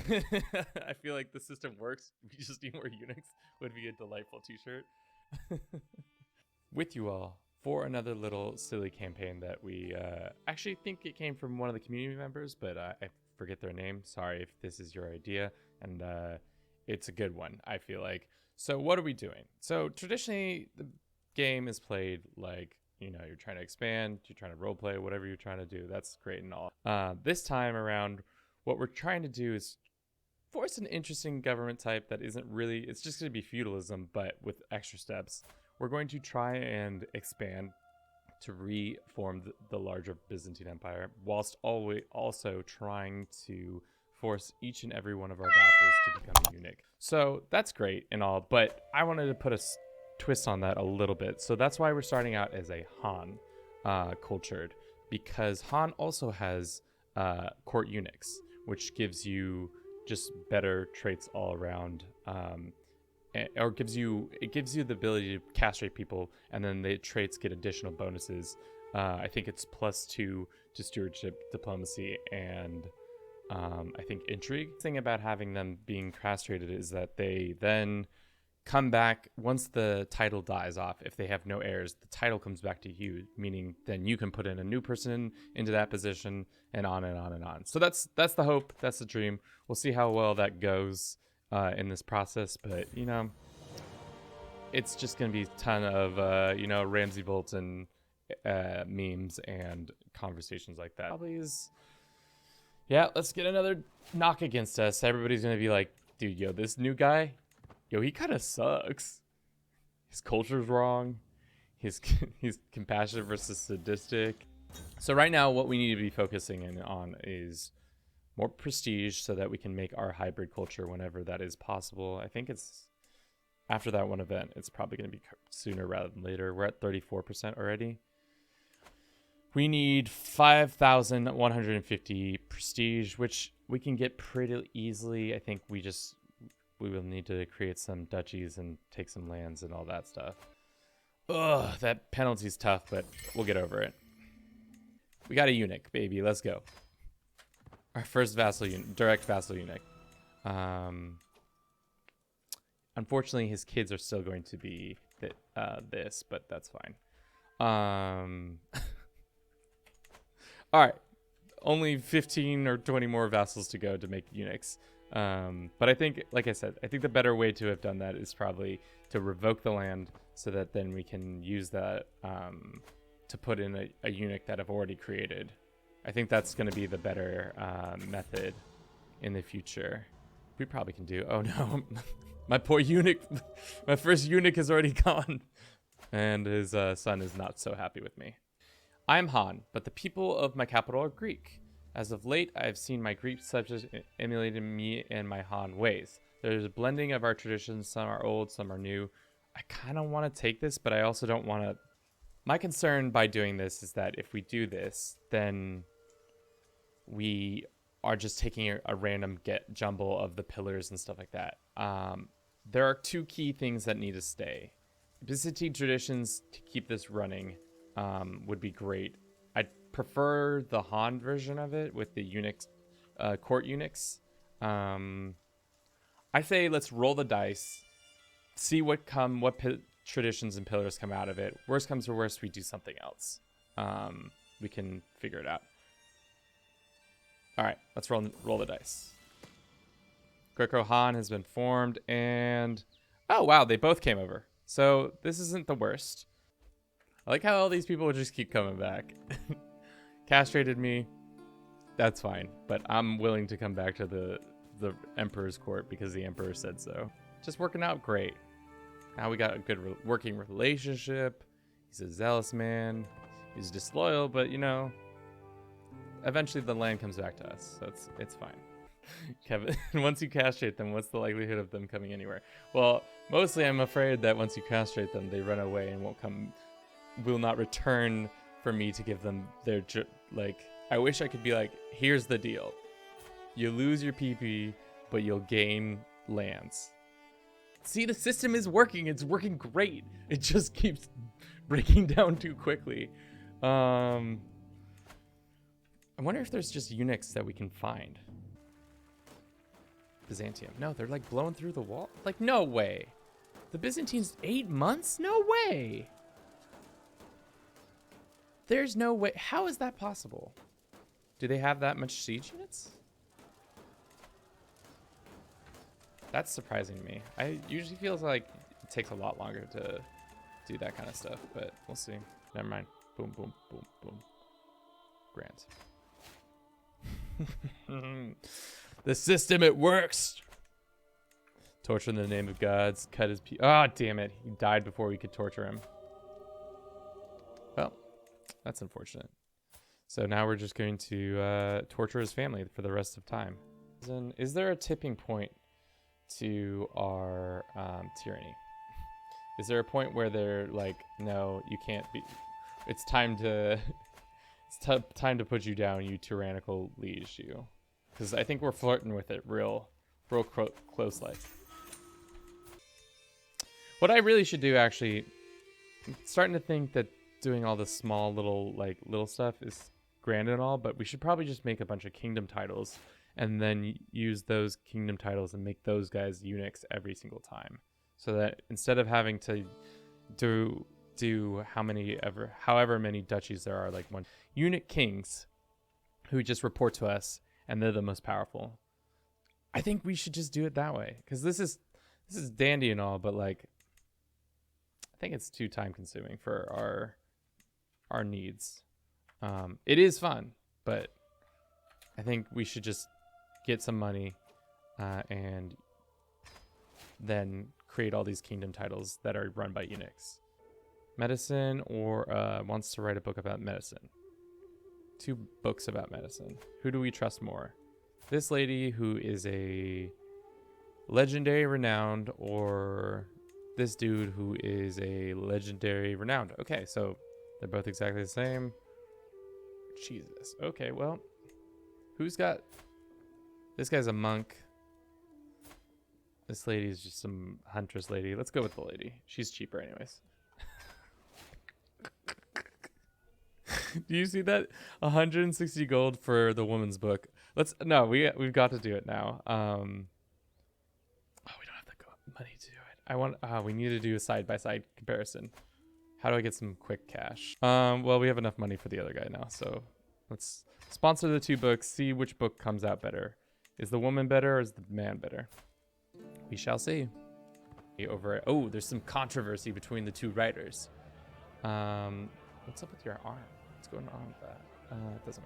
I feel like the system works. We just need more eunuchs would be a delightful t-shirt. With you all for another little silly campaign that we actually think it came from one of the community members, but I forget their name. Sorry if this is your idea, and it's a good one, I feel like. So what are we doing? So traditionally, the game is played like, you're trying to expand, you're trying to roleplay, whatever you're trying to do. That's great and all. This time around, what we're trying to do is force an interesting government type that isn't really, it's just going to be feudalism, but with extra steps. We're going to try and expand to reform the larger Byzantine Empire, whilst always also trying to force each and every one of our vassals to become a eunuch. So that's great and all, but I wanted to put a twist on that a little bit. So that's why we're starting out as a Han cultured, because Han also has court eunuchs, which gives you just better traits all around, or gives you the ability to castrate people, and then the traits get additional bonuses. I think it's +2 to stewardship, diplomacy, and I think intrigue. The thing about having them being castrated is that they then come back once the title dies off. If they have no heirs, the title comes back to you, meaning then you can put in a new person into that position, and on and on and on. So that's the hope, that's the dream. We'll see how well that goes in this process, but it's just gonna be a ton of Ramsey Bolton memes and conversations like that. Probably is, yeah, let's get another knock against us. Everybody's gonna be like, dude, this new guy, he kind of sucks. His culture's wrong. He's compassionate versus sadistic. So right now, what we need to be focusing on is more prestige, so that we can make our hybrid culture whenever that is possible. I think it's after that one event. It's probably going to be sooner rather than later. We're at 34% already. We need 5,150 prestige, which we can get pretty easily. I think we will need to create some duchies and take some lands and all that stuff. Ugh, that penalty's tough, but we'll get over it. We got a eunuch, baby. Let's go. Our first direct vassal eunuch. Unfortunately, his kids are still going to be this, but that's fine. All right. Only 15 or 20 more vassals to go to make eunuchs. But I think, like I said, the better way to have done that is probably to revoke the land, so that then we can use that to put in a eunuch that I've already created. I think that's going to be the better method in the future. We probably can do. Oh no, my poor eunuch, my first eunuch is already gone, and his son is not so happy with me. I am Han, but the people of my capital are Greek. As of late, I have seen my Greek subjects emulating me and my Han ways. There's a blending of our traditions. Some are old, some are new. I kind of want to take this, but I also don't want to. My concern by doing this is that if we do this, then we are just taking a random jumble of the pillars and stuff like that. There are two key things that need to stay. Byzantine traditions to keep this running would be great. I'd prefer the Han version of it with the eunuchs, court eunuchs. I say let's roll the dice, see what traditions and pillars come out of it. Worst comes to worst, we do something else. We can figure it out. All right, let's roll the dice. Greco-Han has been formed, and oh wow, they both came over. So this isn't the worst. I like how all these people would just keep coming back. Castrated me, that's fine, but I'm willing to come back to the Emperor's court because the Emperor said so. Just working out great. Now we got a good working relationship. He's a zealous man. He's disloyal, but eventually the land comes back to us, so it's fine. Kevin, once you castrate them, what's the likelihood of them coming anywhere? Well, mostly I'm afraid that once you castrate them, they run away and will not return for me to give them their, I wish I could be like, here's the deal. You lose your PP, but you'll gain lands. See, the system is working. It's working great. It just keeps breaking down too quickly. I wonder if there's just eunuchs that we can find. Byzantium. No, they're like blowing through the wall. Like, no way. The Byzantines 8 months? No way. There's no way. How is that possible? Do they have that much siege units? That's surprising to me. I usually feels like it takes a lot longer to do that kind of stuff, but we'll see. Never mind. Boom, boom, boom, boom. Grant. The system, it works. Torture in the name of gods. Cut his ah, damn it. He died before we could torture him. Well, that's unfortunate. So now we're just going to torture his family for the rest of time. Is there a tipping point to our tyranny? Is there a point where they're like, no, you can't be, it's time to time to put you down, you tyrannical liege, you? Because I think we're flirting with it real close like. What I really should do, actually, I'm starting to think that doing all this small little stuff is grand and all, but we should probably just make a bunch of kingdom titles and then use those kingdom titles and make those guys eunuchs every single time. So that instead of having to do however many duchies there are, like one eunuch kings who just report to us and they're the most powerful. I think we should just do it that way, because this is dandy and all, but like I think it's too time consuming for our needs. It is fun, but I think we should just get some money and then create all these kingdom titles that are run by eunuchs. Medicine, or wants to write a book about medicine. 2 books about medicine. Who do we trust more? This lady who is a legendary renowned, or this dude who is a legendary renowned? Okay, so they're both exactly the same. Jesus. Okay, well, who's got... This guy's a monk. This lady is just some huntress lady. Let's go with the lady. She's cheaper anyways. Do you see that? 160 gold for the woman's book. We've got to do it now. We don't have the money to do it. We need to do a side-by-side comparison. How do I get some quick cash? Well, we have enough money for the other guy now, so let's sponsor the 2 books, see which book comes out better. Is the woman better or is the man better? We shall see. There's some controversy between the 2 writers. What's up with your arm? What's going on with that? It doesn't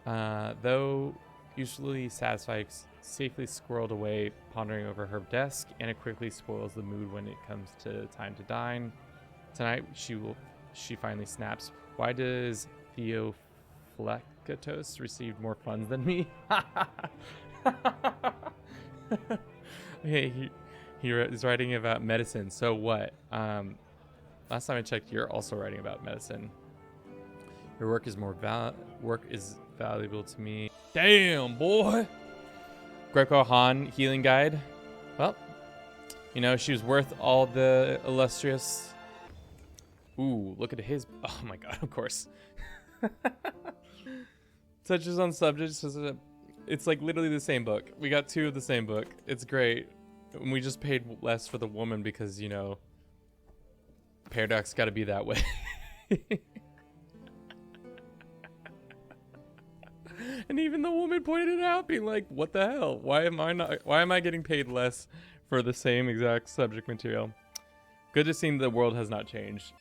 matter. Though usually satisfied, safely squirreled away, pondering over her desk, and it quickly spoils the mood when it comes to time to dine. Tonight, she finally snaps. Why does Theocracy receive more funds than me? Okay, he's writing about medicine. So what? Last time I checked, you're also writing about medicine. Your work is valuable to me. Damn, boy. Greco Han healing guide. Well, she was worth all the illustrious. Ooh, look at his. Oh my god, of course. Touches on subjects. It's like literally the same book. We got 2 of the same book. It's great. And we just paid less for the woman because, Paradox got to be that way. And even the woman pointed it out, being like, what the hell? Why am I getting paid less for the same exact subject material? Good to see the world has not changed.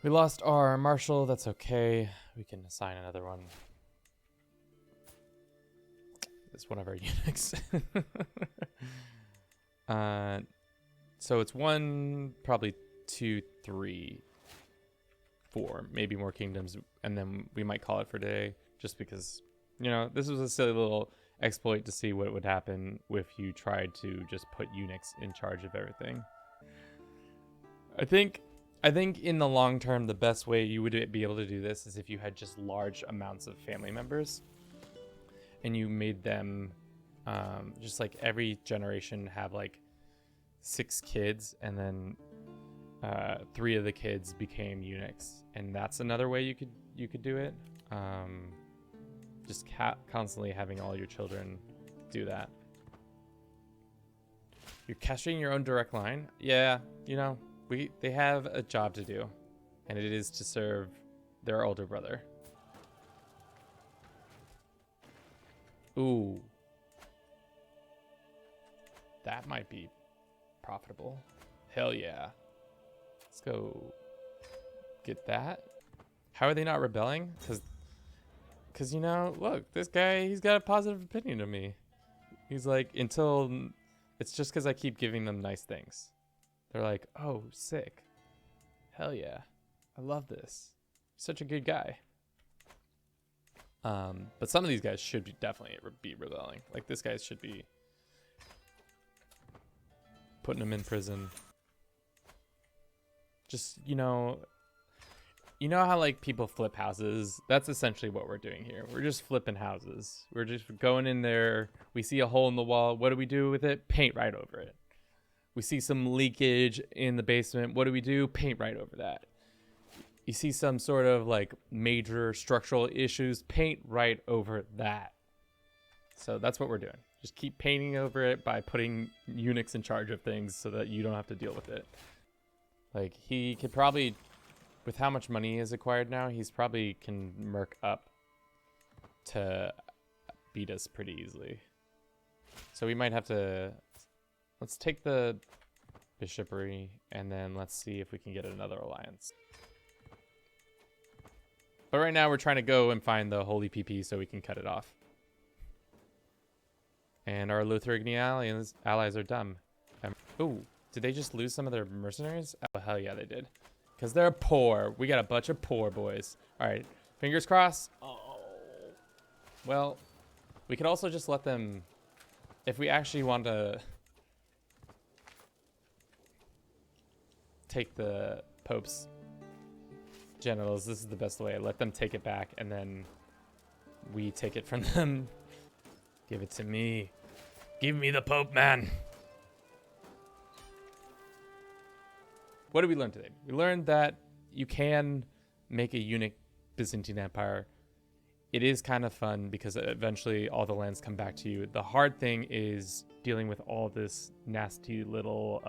We lost our marshal. That's okay. We can assign another one. It's one of our eunuchs. So it's 1, probably 2, 3, 4, maybe more kingdoms, and then we might call it for today, just because, this was a silly little exploit to see what would happen if you tried to just put eunuchs in charge of everything. I think in the long term, the best way you would be able to do this is if you had just large amounts of family members and you made them just like every generation have like 6 kids, and then 3 of the kids became eunuchs, and that's another way you could do it. Just constantly having all your children do that. You're castrating your own direct line? Yeah, you know, they have a job to do, and it is to serve their older brother. Ooh. That might be profitable. Hell yeah. Let's go get that. How are they not rebelling? Because, you know, look, this guy, he's got a positive opinion of me. He's like, until it's just because I keep giving them nice things. They're like, oh, sick. Hell yeah. I love this. Such a good guy. But some of these guys should definitely be rebelling. Like, this guy should be putting him in prison. Just, you know how like people flip houses? That's essentially what we're doing here. We're just flipping houses. We're just going in there. We see a hole in the wall. What do we do with it? Paint right over it. We see some leakage in the basement. What do we do? Paint right over that. You see some sort of like major structural issues, paint right over that. So that's what we're doing. Just keep painting over it by putting eunuchs in charge of things so that you don't have to deal with it. Like, he could probably, with how much money he has acquired now, he's probably can merc up to beat us pretty easily. So we might have to, let's take the bishopry and then let's see if we can get another alliance. But right now we're trying to go and find the holy PP so we can cut it off. And our Lotharingian allies are dumb. Ooh, did they just lose some of their mercenaries? Oh, hell yeah, they did. Because they're poor. We got a bunch of poor boys. All right, fingers crossed. Oh. Well, we could also just let them, if we actually want to take the Pope's genitals, this is the best way. Let them take it back and then we take it from them. Give it to me. Give me the Pope, man. What did we learn today? We learned that you can make a eunuch Byzantine Empire. It is kind of fun because eventually all the lands come back to you. The hard thing is dealing with all this nasty little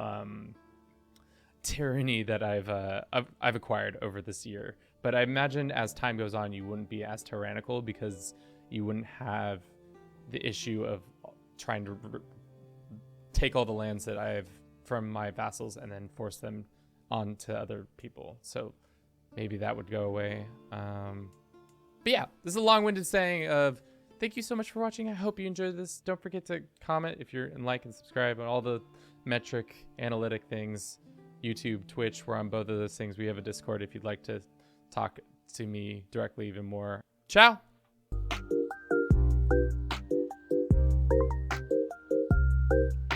tyranny that I've acquired over this year. But I imagine as time goes on, you wouldn't be as tyrannical because you wouldn't have the issue of trying to take all the lands that I have from my vassals and then force them onto other people. So maybe that would go away. But yeah, this is a long-winded saying of thank you so much for watching. I hope you enjoyed this. Don't forget to comment if you're and like and subscribe on all the metric analytic things. YouTube, Twitch, we're on both of those things. We have a Discord if you'd like to talk to me directly even more. Ciao.